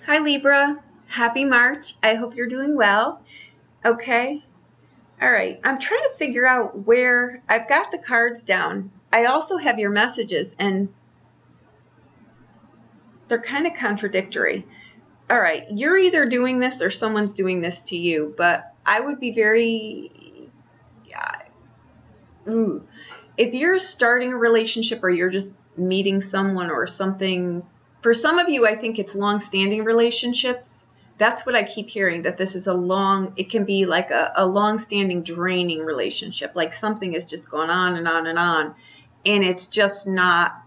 Hi Libra, happy March. I hope you're doing well. Okay, all right. I'm trying to figure out where I've got the cards down. I also have your messages and they're kind of contradictory. All right, you're either doing this or someone's doing this to you, but I would be very, if you're starting a relationship or you're just meeting someone or something, for some of you, I think it's long-standing relationships. That's what I keep hearing, that this is it can be like a long-standing draining relationship, like something is just going on and on and on, and it's just not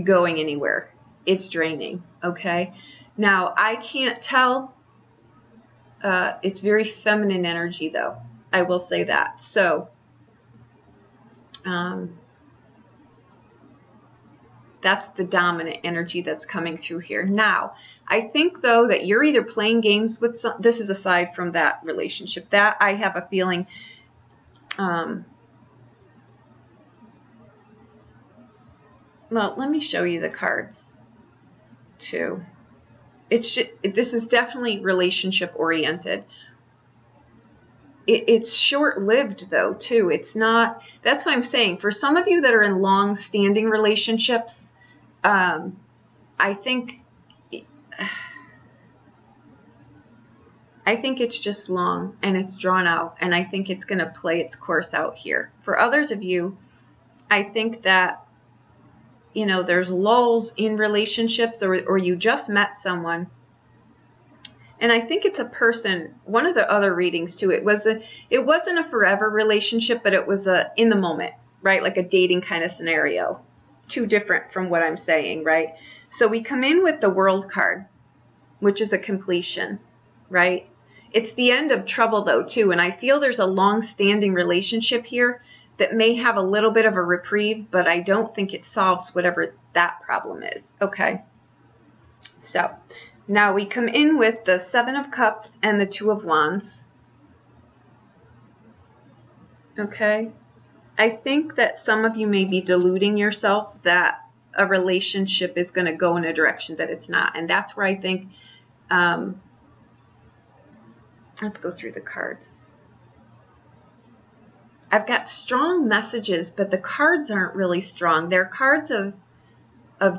going anywhere. It's draining, okay? Now, I can't tell. It's very feminine energy, though. I will say that. So, that's the dominant energy that's coming through here. Now, I think, though, that you're either playing games with this is aside from that relationship. That I have a feeling, well, let me show you the cards, too. This is definitely relationship oriented. It's short-lived, though, too. It's not, that's what I'm saying. For some of you that are in long-standing relationships, I think it's just long and it's drawn out, and I think it's going to play its course out here. For others of you, I think that, you know, there's lulls in relationships, or you just met someone. And I think it's a person, one of the other readings too, it wasn't a forever relationship, but it was a in the moment, right? Like a dating kind of scenario. Too different from what I'm saying, right? So we come in with the World card, which is a completion, right? It's the end of trouble, though, too. And I feel there's a long-standing relationship here that may have a little bit of a reprieve, but I don't think it solves whatever that problem is. Okay. So now we come in with the Seven of Cups and the Two of Wands. Okay. I think that some of you may be deluding yourself that a relationship is going to go in a direction that it's not. And that's where I think, let's go through the cards. I've got strong messages, but the cards aren't really strong. They're cards of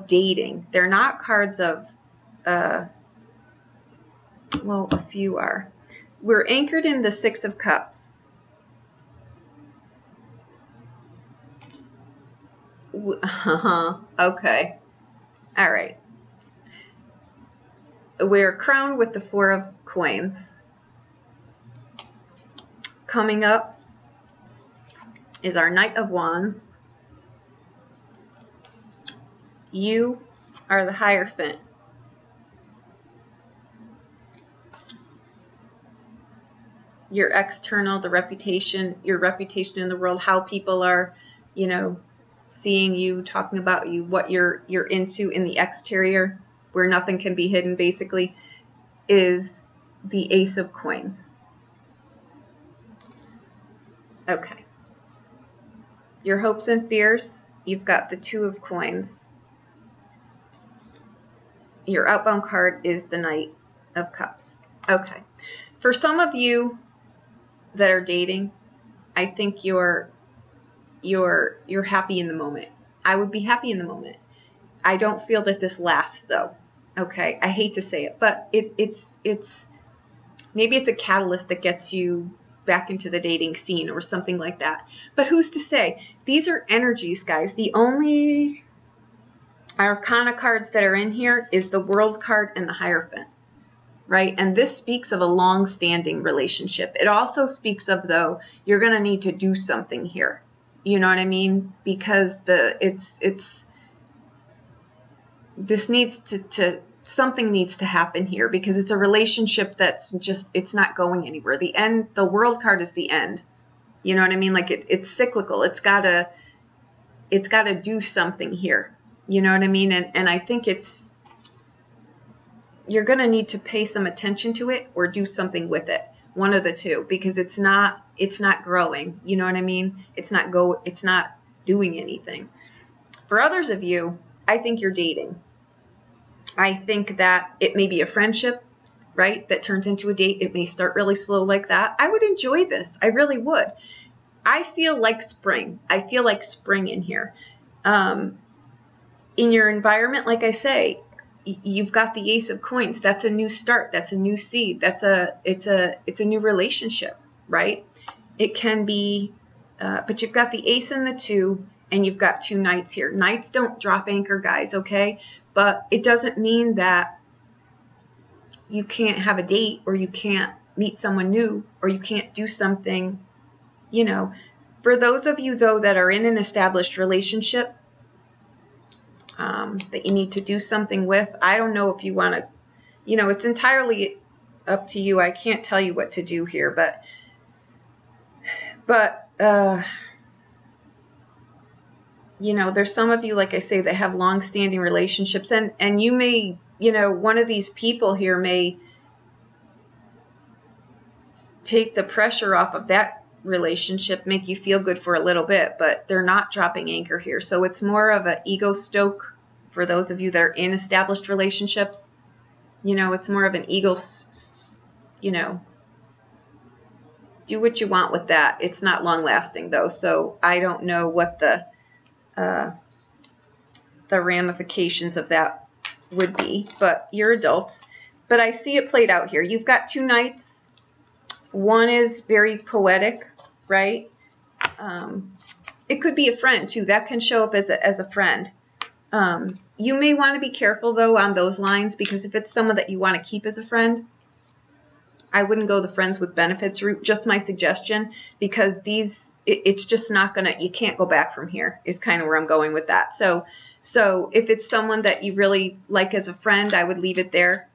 dating. They're not cards of, well, a few are. We're anchored in the Six of Cups. Okay. All right. We're crowned with the Four of Coins. Coming up is our Knight of Wands. You are the Hierophant. Your external, the reputation, your reputation in the world, how people are, you know, seeing you, talking about you, what you're into in the exterior, where nothing can be hidden, basically, is the Ace of Coins. Okay. Your hopes and fears, you've got the Two of Coins. Your outbound card is the Knight of Cups. Okay. For some of you that are dating, I think you're happy in the moment. I would be happy in the moment. I don't feel that this lasts, though. Okay, I hate to say it, but it's maybe it's a catalyst that gets you back into the dating scene or something like that. But who's to say? These are energies, guys. The only Arcana cards that are in here is the World card and the Hierophant, right? And this speaks of a long-standing relationship. It also speaks of, though, you're going to need to do something here. You know what I mean? Because this needs to something needs to happen here, because it's a relationship that's just, it's not going anywhere. The end, the World card is the end. You know what I mean? Like it's cyclical. It's gotta do something here. You know what I mean? And I think you're gonna need to pay some attention to it or do something with it. One of the two, because it's not growing. You know what I mean? It's not doing anything. For others of you, I think you're dating. I think that it may be a friendship, right, that turns into a date. It may start really slow like that. I would enjoy this. I really would. I feel like spring. I feel like spring in here. In your environment, like I say, you've got the Ace of Coins. That's a new start. That's a new seed. It's a new relationship, right? It can be, but you've got the Ace and the 2, and you've got 2 Knights here. Knights don't drop anchor, guys, okay? But it doesn't mean that you can't have a date, or you can't meet someone new, or you can't do something, you know. For those of you, though, that are in an established relationship, that you need to do something with, I don't know if you want to, you know, it's entirely up to you. I can't tell you what to do here, but you know, there's some of you, like I say, that have long-standing relationships, and you may, you know, one of these people here may take the pressure off of that relationship, make you feel good for a little bit, but they're not dropping anchor here. So it's more of an ego stoke for those of you that are in established relationships. You know, it's more of an ego, you know, do what you want with that. It's not long lasting though, so I don't know what the ramifications of that would be, but you're adults. But I see it played out here. You've got 2 Knights. One is very poetic, right? It could be a friend too. That can show up as a friend. You may want to be careful though on those lines, because if it's someone that you want to keep as a friend, I wouldn't go the friends with benefits route. Just my suggestion, because it's just not gonna, you can't go back from here, is kind of where I'm going with that. So if it's someone that you really like as a friend, I would leave it there.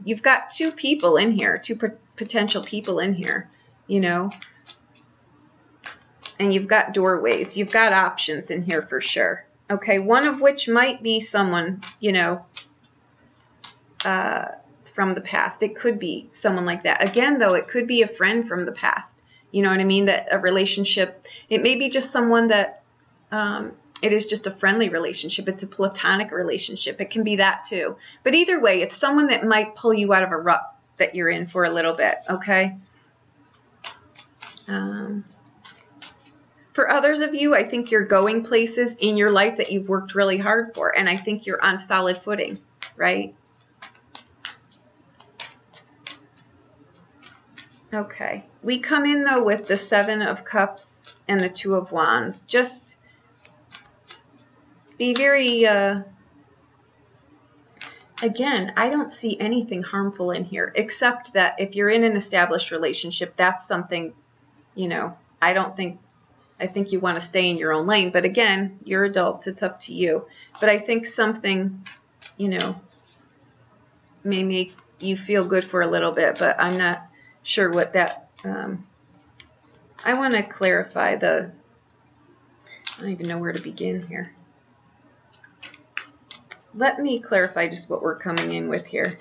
You've got 2 people in here, 2 potential people in here, you know, and you've got doorways. You've got options in here for sure. Okay, one of which might be someone, you know, from the past. It could be someone like that. Again, though, it could be a friend from the past. You know what I mean? That a relationship, it may be just someone that, it is just a friendly relationship. It's a platonic relationship. It can be that too. But either way, it's someone that might pull you out of a rut that you're in for a little bit, okay? For others of you, I think you're going places in your life that you've worked really hard for, and I think you're on solid footing, right? Okay. We come in, though, with the 7 of Cups and the 2 of Wands. Just be very, again, I don't see anything harmful in here, except that if you're in an established relationship, that's something, you know, I think you want to stay in your own lane. But again, you're adults, it's up to you. But I think something, you know, may make you feel good for a little bit, but I'm not sure what that, I want to clarify I don't even know where to begin here. Let me clarify just what we're coming in with here.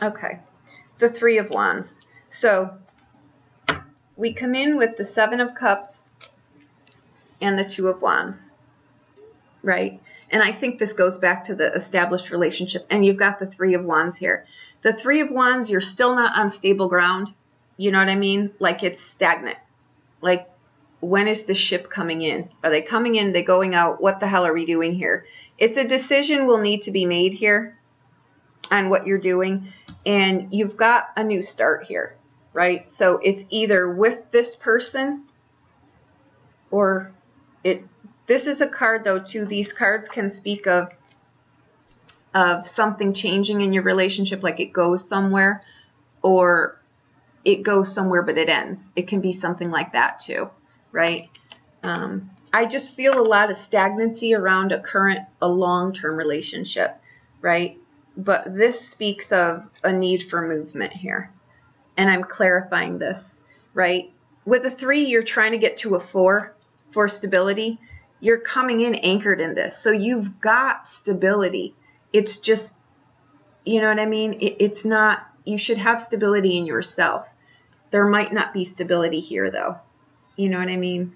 Okay, the 3 of Wands. So we come in with the 7 of Cups and the 2 of Wands, right? And I think this goes back to the established relationship. And you've got the 3 of Wands here. The 3 of Wands, you're still not on stable ground. You know what I mean? Like it's stagnant. Like, when is the ship coming in? Are they coming in? Are they going out? What the hell are we doing here? It's a decision will need to be made here on what you're doing. And you've got a new start here, right? So it's either with this person or it. This is a card, though, too. These cards can speak of something changing in your relationship, like it goes somewhere, or it goes somewhere but it ends. It can be something like that, too. Right? I just feel a lot of stagnancy around a long-term relationship, right? But this speaks of a need for movement here. And I'm clarifying this, right? With a 3, you're trying to get to a 4 for stability. You're coming in anchored in this. So you've got stability. It's just, you know what I mean? It's not, you should have stability in yourself. There might not be stability here, though. You know what I mean?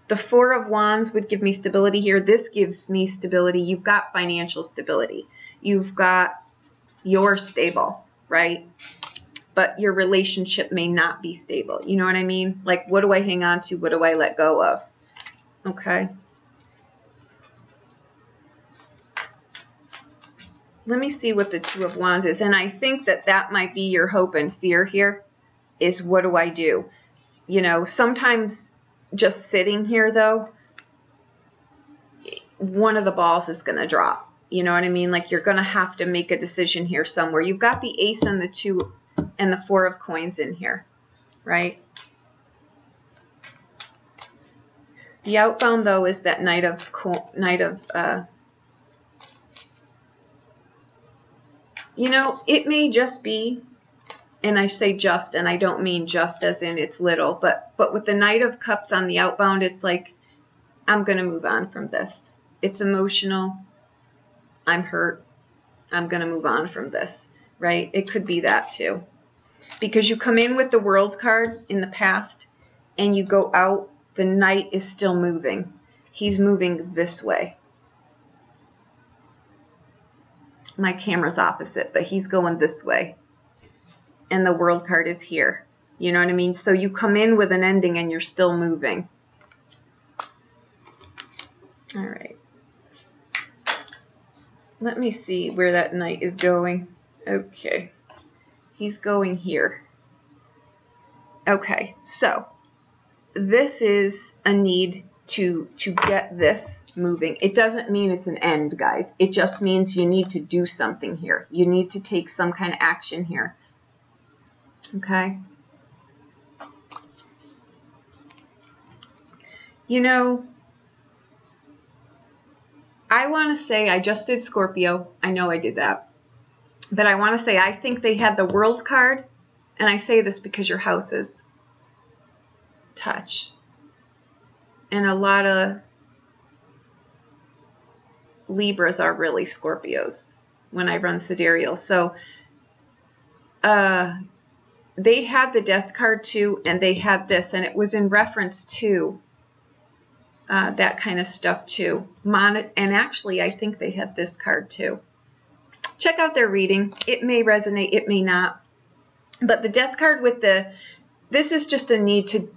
The Four of Wands would give me stability here. This gives me stability. You've got financial stability. You've got, you're stable, right? But your relationship may not be stable. You know what I mean? Like, what do I hang on to? What do I let go of? Okay. Let me see what the Two of Wands is. And I think that that might be your hope and fear here, is what do I do? You know, sometimes just sitting here, though, one of the balls is going to drop. You know what I mean? Like, you're going to have to make a decision here somewhere. You've got the Ace and the Two and the Four of Coins in here, right? The outbound, though, is that Knight of you know, it may just be, and I say just, and I don't mean just as in it's little, but with the Knight of Cups on the outbound, it's like, I'm going to move on from this. It's emotional. I'm hurt. I'm going to move on from this, right? It could be that too. Because you come in with the World card in the past, and you go out, the Knight is still moving. He's moving this way. My camera's opposite, but he's going this way. And the World card is here. You know what I mean? So you come in with an ending and you're still moving. All right. Let me see where that Knight is going. Okay. He's going here. Okay. So this is a need to get this moving. It doesn't mean it's an end, guys. It just means you need to do something here. You need to take some kind of action here. Okay? You know, I want to say I just did Scorpio. I know I did that. But I want to say I think they had the World card, and I say this because your houses touch. And a lot of Libras are really Scorpios when I run sidereal. So they had the Death card too, and they had this, and it was in reference to that kind of stuff too. And actually, I think they had this card too. Check out their reading. It may resonate, it may not. But the Death card with the, this is just a need to,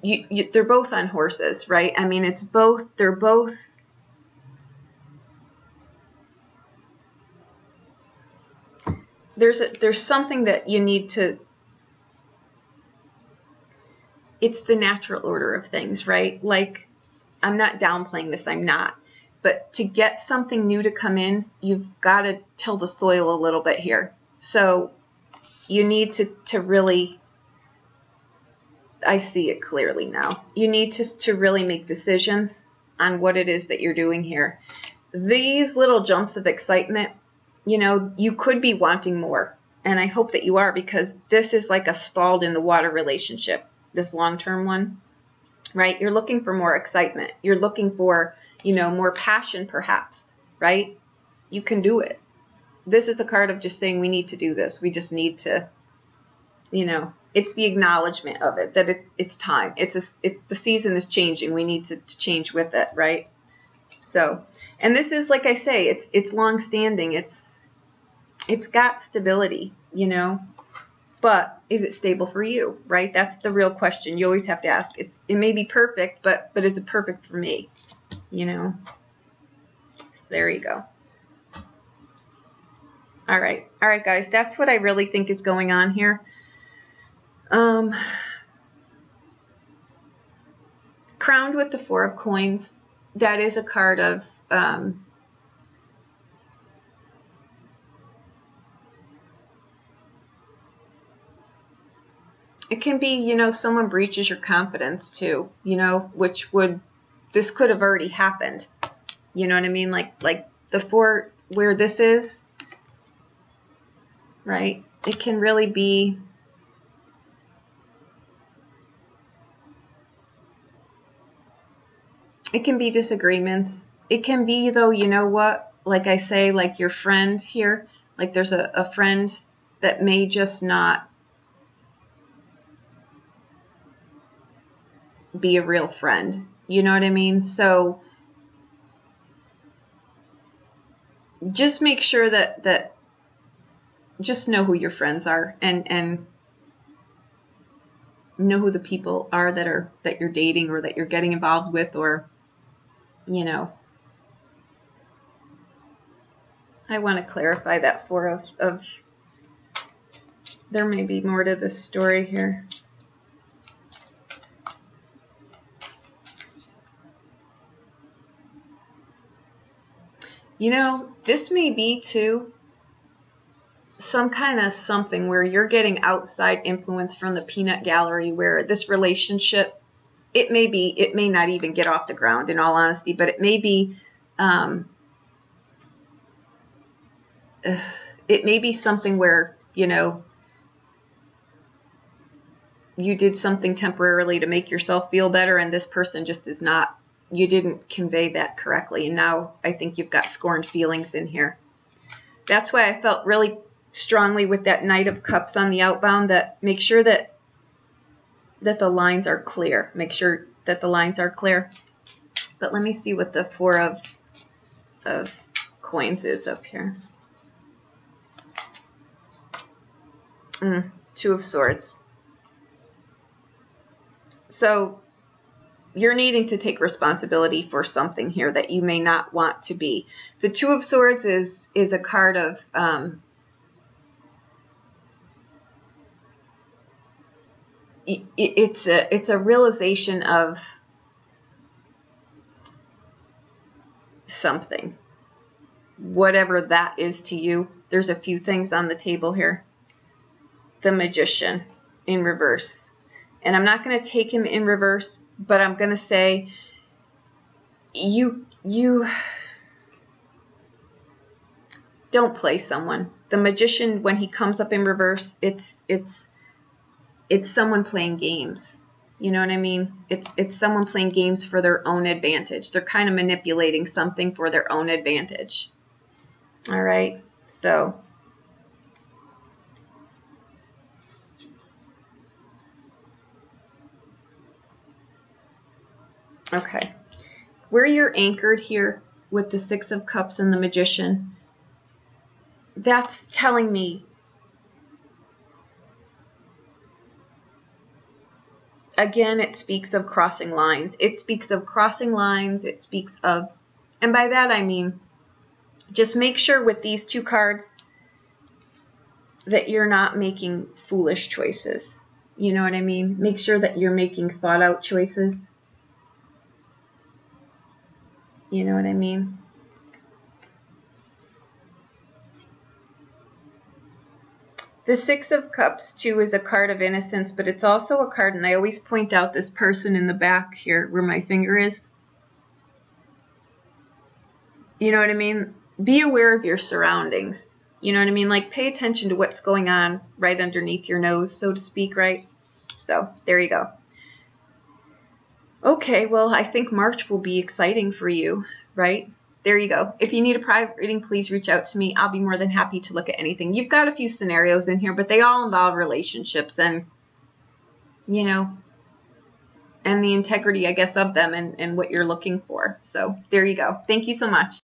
they're both on horses, right? I mean, it's both, they're both, there's something that you need to, it's the natural order of things, right? Like, I'm not downplaying this, I'm not. But to get something new to come in, you've got to till the soil a little bit here. So you need to really, I see it clearly now. You need to really make decisions on what it is that you're doing here. These little jumps of excitement, you know, you could be wanting more. And I hope that you are, because this is like a stalled in the water relationship, this long-term one, right? You're looking for more excitement. You're looking for, you know, more passion perhaps, right? You can do it. This is a card of just saying we need to do this. We just need to, you know, it's the acknowledgement of it, that it's time. The season is changing. We need to change with it, right? So, and this is, like I say, it's long-standing. It's got stability, you know, but is it stable for you, right? That's the real question. You always have to ask. It may be perfect, but is it perfect for me? You know, there you go. All right, guys, that's what I really think is going on here. Crowned with the Four of Coins, that is a card of it can be, you know, someone breaches your confidence too, you know, this could have already happened. You know what I mean? Like the four, where this is, right? It can really be, it can be disagreements. It can be, though, you know what, like I say, like your friend here, like there's a friend that may just not be a real friend. You know what I mean? So just make sure that just know who your friends are, and know who the people are that you're dating or that you're getting involved with, or, you know. I want to clarify that Four of there may be more to this story here. You know, this may be too some kind of something where you're getting outside influence from the peanut gallery, where this relationship, it may not even get off the ground, in all honesty, but it may be something where, you know, you did something temporarily to make yourself feel better, and this person just is not, you didn't convey that correctly, and now I think you've got scorned feelings in here. That's why I felt really strongly with that Knight of Cups on the outbound, that make sure that the lines are clear. Make sure that the lines are clear. But let me see what the Four of Coins is up here. Two of Swords. So you're needing to take responsibility for something here that you may not want to be. The Two of Swords is a card of it's a realization of something, whatever that is to you. There's a few things on the table here. The Magician in reverse. And I'm not going to take him in reverse, but I'm going to say you don't play someone. The Magician, when he comes up in reverse, it's someone playing games. You know what I mean? It's someone playing games for their own advantage. They're kind of manipulating something for their own advantage. All right, so okay, where you're anchored here with the Six of Cups and the Magician, that's telling me, again, it speaks of crossing lines. It speaks of crossing lines. It speaks of, and by that I mean, just make sure with these two cards that you're not making foolish choices. You know what I mean? Make sure that you're making thought out choices. You know what I mean? The Six of Cups, too, is a card of innocence, but it's also a card, and I always point out this person in the back here where my finger is. You know what I mean? Be aware of your surroundings. You know what I mean? Like, pay attention to what's going on right underneath your nose, so to speak, right? So, there you go. Okay, well, I think March will be exciting for you, right? There you go. If you need a private reading, please reach out to me. I'll be more than happy to look at anything. You've got a few scenarios in here, but they all involve relationships and, you know, and the integrity, I guess, of them and what you're looking for. So there you go. Thank you so much.